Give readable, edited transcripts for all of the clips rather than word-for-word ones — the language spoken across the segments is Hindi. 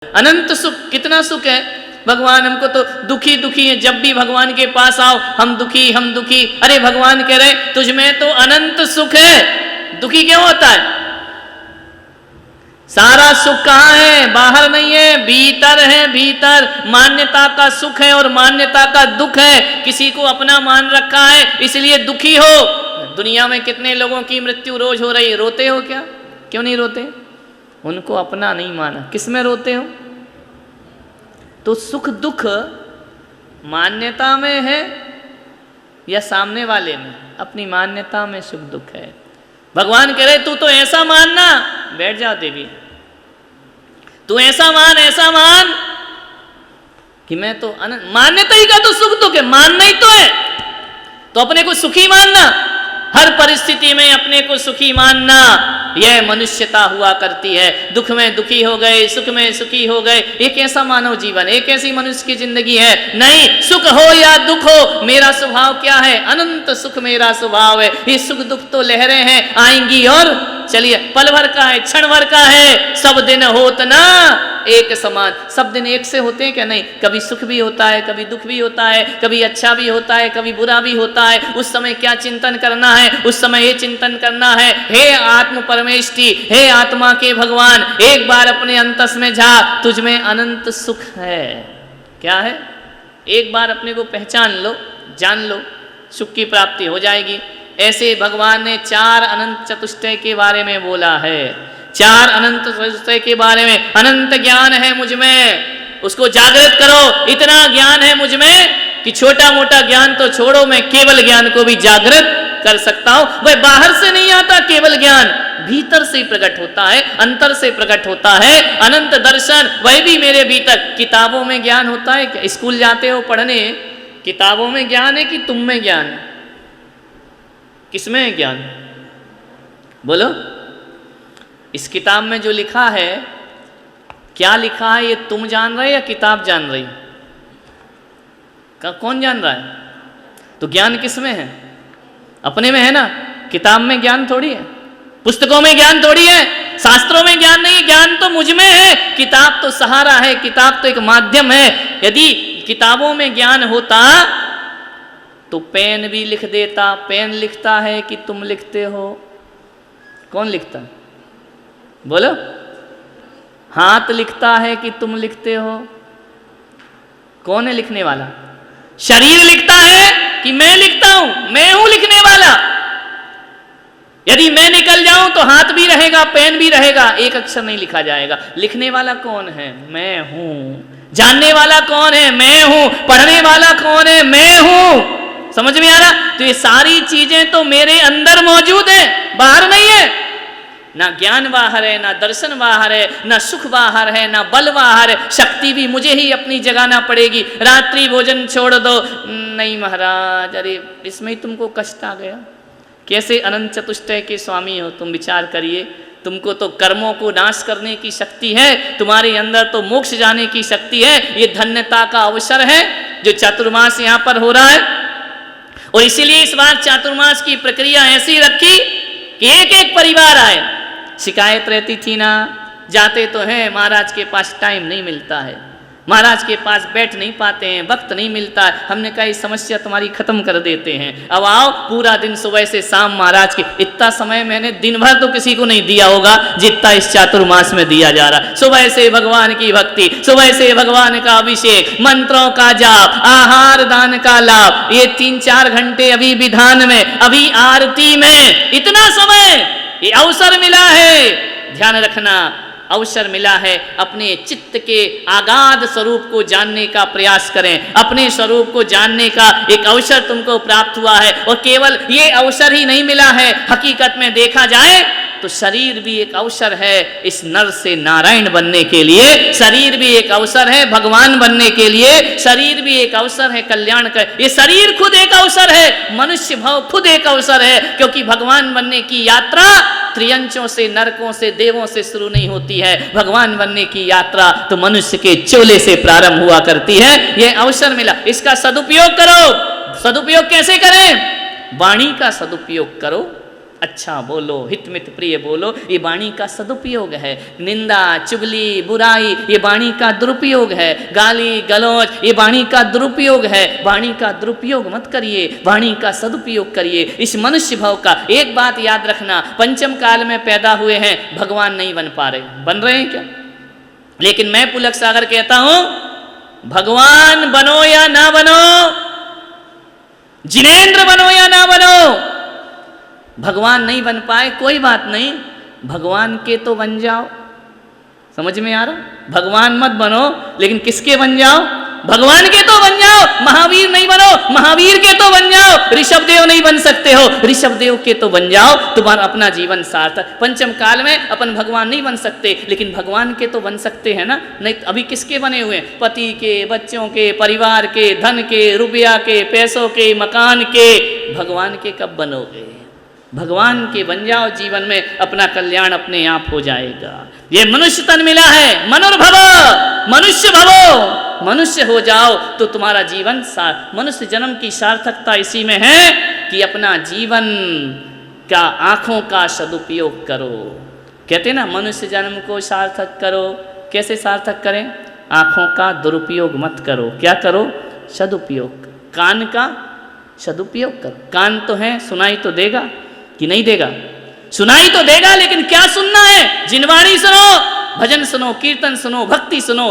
अनंत सुख, कितना सुख है। भगवान हमको तो दुखी दुखी है, जब भी भगवान के पास आओ हम दुखी हम दुखी। अरे भगवान कह रहे तुझमें तो अनंत सुख है, दुखी क्यों होता है? सारा सुख कहाँ है? बाहर नहीं है, भीतर है। भीतर मान्यता का सुख है और मान्यता का दुख है। किसी को अपना मान रखा है इसलिए दुखी हो। दुनिया में कितने लोगों की मृत्यु रोज हो रही, रोते हो क्या? क्यों नहीं रोते? उनको अपना नहीं माना। किस में रोते हो? तो सुख दुख मान्यता में है या सामने वाले में? अपनी मान्यता में सुख दुख है। भगवान कह रहे तू तो ऐसा मानना, बैठ जाओ देवी, तू ऐसा मान कि मैं तो मान्यता ही का तो सुख दुख है, मानना ही तो है। तो अपने को सुखी मानना, हर परिस्थिति में अपने को सुखी मानना, यह मनुष्यता हुआ करती है। दुख में दुखी हो गए, सुख में सुखी हो गए, एक ऐसा मानव जीवन, एक ऐसी मनुष्य की जिंदगी है। नहीं, सुख हो या दुख हो, मेरा स्वभाव क्या है? अनंत सुख मेरा स्वभाव है। ये सुख दुख तो लहरें हैं, आएंगी और चलिए, पल भर का है, क्षण भर का है। सब दिन होत ना एक समान। सब दिन एक से होते हैं क्या? नहीं, कभी सुख भी होता है, कभी दुख भी होता है, कभी अच्छा भी होता है, कभी बुरा भी होता है। उस समय क्या चिंतन करना है? उस समय ये चिंतन करना है, हे आत्म परमेष्टि, हे आत्मा के भगवान, एक बार अपने अंतस में जा, तुझ में अनंत सुख है। क्या है? एक बार अपने को पहचान लो, जान लो, सुख की प्राप्ति हो जाएगी। ऐसे भगवान ने 4 अनंत चतुष्टय के बारे में बोला है। 4 अनंत चतुष्टय के बारे में, अनंत ज्ञान है मुझ में, उसको जागृत करो। इतना ज्ञान है मुझ में कि छोटा मोटा ज्ञान तो छोड़ो, मैं केवल ज्ञान को भी जागृत कर सकता हूं। वह बाहर से नहीं आता, केवल ज्ञान भीतर से प्रकट होता है, अंतर से प्रकट होता है। अनंत दर्शन, वह भी मेरे भीतर। किताबों में ज्ञान होता है क्या? स्कूल जाते हो पढ़ने, किताबों में ज्ञान है कि तुम में ज्ञान है? किसमें है ज्ञान? बोलो। इस किताब में जो लिखा है, क्या लिखा है ये तुम जान रहे या किताब जान रही? कौन जान रहा है? तो ज्ञान किस में है? अपने में है ना। किताब में ज्ञान थोड़ी है, पुस्तकों में ज्ञान थोड़ी है, शास्त्रों में ज्ञान नहीं है। ज्ञान तो मुझ में है। किताब तो सहारा है, किताब तो एक माध्यम है। यदि किताबों में ज्ञान होता तो पेन भी लिख देता। पेन लिखता है कि तुम लिखते हो? कौन लिखता है? बोलो। हाथ लिखता है कि तुम लिखते हो? कौन है लिखने वाला? शरीर लिखता है कि मैं लिखता हूं? मैं हूं लिखने वाला। यदि मैं निकल जाऊं तो हाथ भी रहेगा, पेन भी रहेगा, एक अक्षर नहीं लिखा जाएगा। लिखने वाला कौन है? मैं हूं। जानने वाला कौन है? मैं हूं। पढ़ने वाला कौन है? मैं हूं। समझ में आ रहा? तो ये सारी चीजें तो मेरे अंदर मौजूद है, बाहर नहीं है। ना ज्ञान बाहर है, ना दर्शन बाहर है, ना सुख बाहर है, ना बल बाहर है। शक्ति भी मुझे ही अपनी जगाना पड़ेगी। रात्रि भोजन छोड़ दो। नहीं महाराज, अरे इसमें ही तुमको कष्ट आ गया। कैसे अनंत चतुष्टय के स्वामी हो तुम? विचार करिए। तुमको तो कर्मों को नाश करने की शक्ति है, तुम्हारे अंदर तो मोक्ष जाने की शक्ति है। ये धन्यता का अवसर है जो चातुर्मास यहाँ पर हो रहा है। और इसीलिए इस बार चातुर्मास की प्रक्रिया ऐसी रखी कि एक एक परिवार आए। शिकायत रहती थी ना, जाते तो हैं, महाराज के पास टाइम नहीं मिलता है, महाराज के पास बैठ नहीं पाते हैं, वक्त नहीं मिलता है। हमने कहा ये समस्या तुम्हारी खत्म कर देते हैं। अब आओ, पूरा दिन सुबह से शाम महाराज के। इतना समय मैंने दिन भर तो किसी को नहीं दिया होगा जितना इस चातुर्मास में दिया जा रहा। सुबह से भगवान की भक्ति, सुबह से भगवान का अभिषेक, मंत्रों का जाप, आहार दान का लाभ, ये 3-4 घंटे अभी विधान में, अभी आरती में, इतना समय ये अवसर मिला है। ध्यान रखना, अवसर मिला है। अपने चित्त के आगाध स्वरूप को जानने का प्रयास करें। अपने स्वरूप को जानने का एक अवसर तुमको प्राप्त हुआ है। और केवल ये अवसर ही नहीं मिला है, हकीकत में देखा जाए तो शरीर भी एक अवसर है इस नर से नारायण बनने के लिए। शरीर भी एक अवसर है भगवान बनने के लिए। शरीर भी एक अवसर है कल्याण का। ये शरीर खुद एक अवसर है, मनुष्य भाव खुद एक अवसर है। क्योंकि भगवान बनने की यात्रा त्रियंचों से, नरकों से, देवों से शुरू नहीं होती है। भगवान बनने की यात्रा तो मनुष्य के चोले से प्रारंभ हुआ करती है। ये अवसर मिला, इसका सदुपयोग करो। सदुपयोग कैसे करें? वाणी का सदुपयोग करो, अच्छा बोलो, हित मित प्रिय बोलो, ये वाणी का सदुपयोग है। निंदा, चुगली, बुराई, ये वाणी का दुरुपयोग है। गाली गलौज, ये वाणी का दुरुपयोग है। वाणी का दुरुपयोग मत करिए, वाणी का सदुपयोग करिए। इस मनुष्य भाव का एक बात याद रखना, पंचम काल में पैदा हुए हैं, भगवान नहीं बन पा रहे। बन रहे हैं क्या? लेकिन मैं पुलक सागर कहता हूं, भगवान बनो या ना बनो, जिनेंद्र बनो या ना बनो, भगवान नहीं बन पाए कोई बात नहीं, भगवान के तो बन जाओ। समझ में आ रहा? भगवान मत बनो, लेकिन किसके बन जाओ? भगवान के तो बन जाओ। महावीर नहीं बनो, महावीर के तो बन जाओ। ऋषभ देव नहीं बन सकते हो, ऋषभ देव के तो बन जाओ, तुम्हारा अपना जीवन सार्थक। पंचम काल में अपन भगवान नहीं बन सकते, लेकिन भगवान के तो बन सकते हैं ना। नहीं अभी किसके बने हुए? पति के, बच्चों के, परिवार के, धन के, रुपया के, पैसों के, मकान के। भगवान के कब बनोगे? भगवान के बन जाओ, जीवन में अपना कल्याण अपने आप हो जाएगा। ये मनुष्य तन मिला है, मनुर्भव, मनुष्य भवो, मनुष्य हो जाओ तो तुम्हारा जीवन मनुष्य जन्म की सार्थकता इसी में है कि अपना जीवन का आंखों का सदुपयोग करो। कहते ना मनुष्य जन्म को सार्थक करो। कैसे सार्थक करें? आंखों का दुरुपयोग मत करो। क्या करो? सदुपयोग। कान का सदुपयोग करो। कान तो है, सुनाई तो देगा कि नहीं देगा? सुनाई तो देगा, लेकिन क्या सुनना है? जिनवाणी सुनो, भजन सुनो, कीर्तन सुनो, भक्ति सुनो।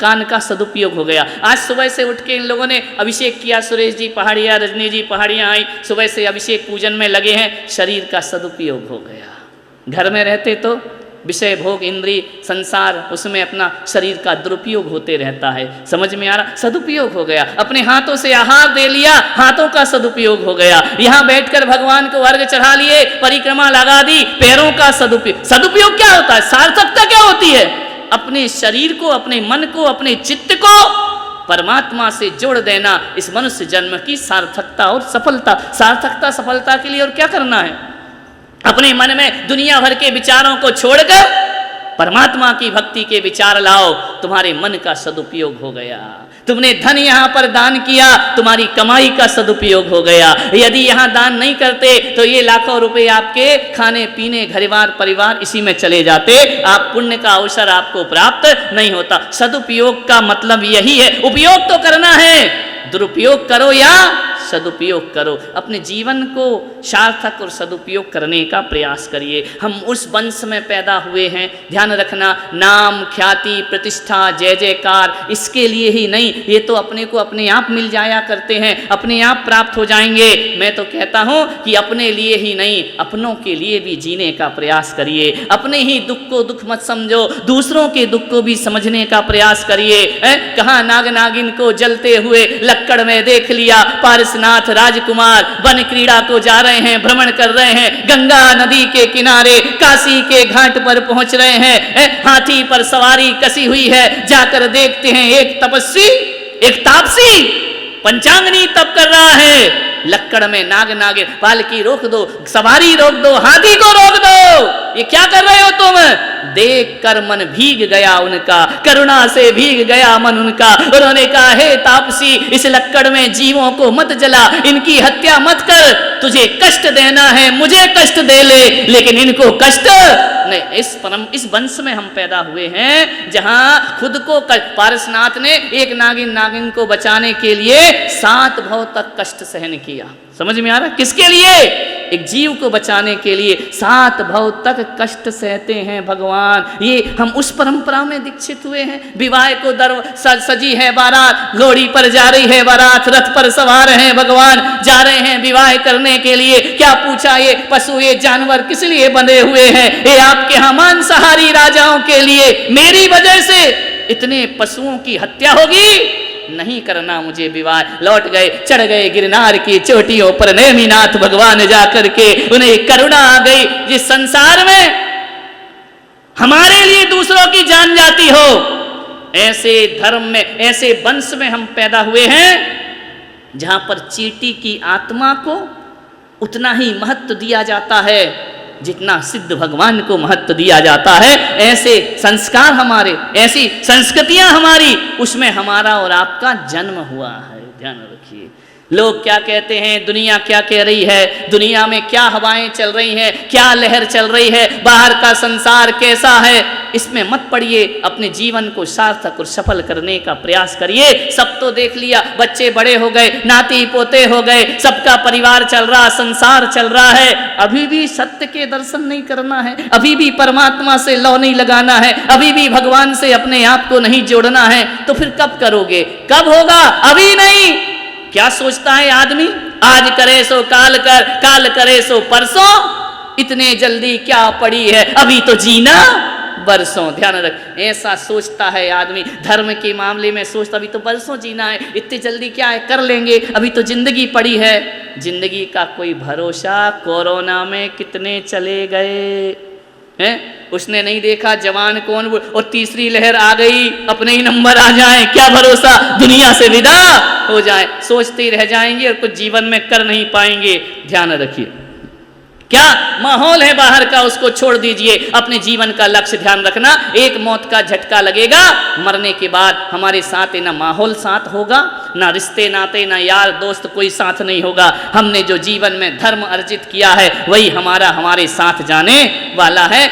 कान का सदुपयोग हो गया। आज सुबह से उठ के इन लोगों ने अभिषेक किया, सुरेश जी पहाड़िया, रजनी जी पहाड़िया आई, सुबह से अभिषेक पूजन में लगे हैं। शरीर का सदुपयोग हो गया। घर में रहते तो विषय भोग, इंद्री, संसार, उसमें अपना शरीर का दुरुपयोग होते रहता है। समझ में आ रहा? सदुपयोग हो गया। अपने हाथों से आहार दे लिया, हाथों का सदुपयोग हो गया। यहाँ बैठकर भगवान को अर्घ चढ़ा लिए, परिक्रमा लगा दी, पैरों का सदुपयोग। सदुपयोग क्या होता है? सार्थकता क्या होती है? अपने शरीर को, अपने मन को, अपने चित्त को परमात्मा से जोड़ देना, इस मनुष्य जन्म की सार्थकता और सफलता। सार्थकता सफलता के लिए और क्या करना है? अपने मन में दुनिया भर के विचारों को छोड़कर परमात्मा की भक्ति के विचार लाओ, तुम्हारे मन का सदुपयोग हो गया। तुमने धन यहाँ पर दान किया, तुम्हारी कमाई का सदुपयोग हो गया। यदि यहाँ दान नहीं करते तो ये लाखों रुपए आपके खाने पीने, घरबार, परिवार इसी में चले जाते। आप पुण्य का अवसर आपको प्राप्त नहीं होता। सदुपयोग का मतलब यही है। उपयोग तो करना है, दुरुपयोग करो या सदुपयोग करो। अपने जीवन को सार्थक और सदुपयोग करने का प्रयास करिए। हम उस वंश में पैदा हुए हैं, ध्यान रखना। नाम, ख्याति, प्रतिष्ठा, जय जयकार, इसके लिए ही नहीं, ये तो अपने को अपने आप मिल जाया करते हैं, अपने आप प्राप्त हो जाएंगे। मैं तो कहता हूँ कि अपने लिए ही नहीं, अपनों के लिए भी जीने का प्रयास करिए। अपने ही दुख को दुख मत समझो, दूसरों के दुख को भी समझने का प्रयास करिए। कहाँ नाग नागिन को जलते हुए लक्कड़ में देख लिया, पारसनाथ राजकुमार वन क्रीड़ा को जा रहे हैं, भ्रमण कर रहे हैं, गंगा नदी के किनारे काशी के घाट पर पहुंच रहे हैं। हाथी पर सवारी कसी हुई है, जाकर देखते हैं एक तपस्वी, एक तापसी पंचांगनी तप कर रहा है। लक्कड़ में नाग नागिन, पालकी रोक दो, सवारी रोक दो, हाथी को रोक दो। ये क्या कर रहे हो तुम? देख कर मन भीग गया उनका, करुणा से भीग गया मन उनका। उन्होंने कहा, हे तापसी, इस लक्कड़ में जीवों को मत जला, इनकी हत्या मत कर। तुझे कष्ट देना है, मुझे कष्ट दे ले, लेकिन इनको कष्ट नहीं। इस वंश में हम पैदा हुए हैं जहां खुद को पारसनाथ ने एक नागिन को बचाने के लिए 7 भव तक कष्ट सहन किया। समझ में आ रहा? किसके लिए? एक जीव को बचाने के लिए 7 भव तक कष्ट सहते हैं भगवान। ये हम उस परंपरा में दीक्षित हुए हैं। विवाह को सजी है बारात, घोड़ी पर जा रही है बारात, रथ पर सवार हैं भगवान, जा रहे हैं विवाह करने के लिए। क्या पूछा? ये पशु, ये जानवर किस लिए बंधे हुए हैं? ये आपके यहाँ मांसाहारी राजाओं के लिए। मेरी वजह से इतने पशुओं की हत्या होगी, नहीं करना मुझे विवाह। लौट गए, चढ़ गए गिरनार की चोटियों पर, नेमिनाथ भगवान जाकर के उन्हें करुणा आ गई। जिस संसार में हमारे लिए दूसरों की जान जाती हो, ऐसे धर्म में, ऐसे वंश में हम पैदा हुए हैं जहां पर चींटी की आत्मा को उतना ही महत्व दिया जाता है जितना सिद्ध भगवान को महत्व दिया जाता है। ऐसे संस्कार हमारे, ऐसी संस्कृतियां हमारी, उसमें हमारा और आपका जन्म हुआ है। ध्यान रखिए। लोग क्या कहते हैं, दुनिया क्या कह रही है, दुनिया में क्या हवाएं चल रही हैं, क्या लहर चल रही है, बाहर का संसार कैसा है, इसमें मत पड़िए। अपने जीवन को सार्थक और सफल करने का प्रयास करिए। सब तो देख लिया, बच्चे बड़े हो गए, नाती पोते हो गए, सबका परिवार चल रहा, संसार चल रहा है, अभी भी सत्य के दर्शन नहीं करना है, अभी भी परमात्मा से लौ नहीं लगाना है, अभी भी भगवान से अपने आप को नहीं जोड़ना है, तो फिर कब करोगे, कब होगा? अभी नहीं। क्या सोचता है आदमी, आज करे सो काल कर, काल करे सो परसों, इतने जल्दी क्या पड़ी है, अभी तो जीना बरसों। ध्यान रख, ऐसा सोचता है आदमी। धर्म के मामले में सोचता अभी तो बरसों जीना है, इतनी जल्दी क्या है, कर लेंगे, अभी तो जिंदगी पड़ी है। जिंदगी का कोई भरोसा, कोरोना में कितने चले गए हैं, उसने नहीं देखा जवान कौन, और तीसरी लहर आ गई, अपने ही नंबर आ जाए, क्या भरोसा दुनिया से विदा हो जाए। सोचते ही रह जाएंगे और कुछ जीवन में कर नहीं पाएंगे। ध्यान रखिए, क्या माहौल है बाहर का उसको छोड़ दीजिए, अपने जीवन का लक्ष्य ध्यान रखना। एक मौत का झटका लगेगा, मरने के बाद हमारे साथ ना माहौल साथ होगा, ना रिश्ते नाते, ना यार दोस्त, कोई साथ नहीं होगा। हमने जो जीवन में धर्म अर्जित किया है वही हमारे साथ जाने वाला है।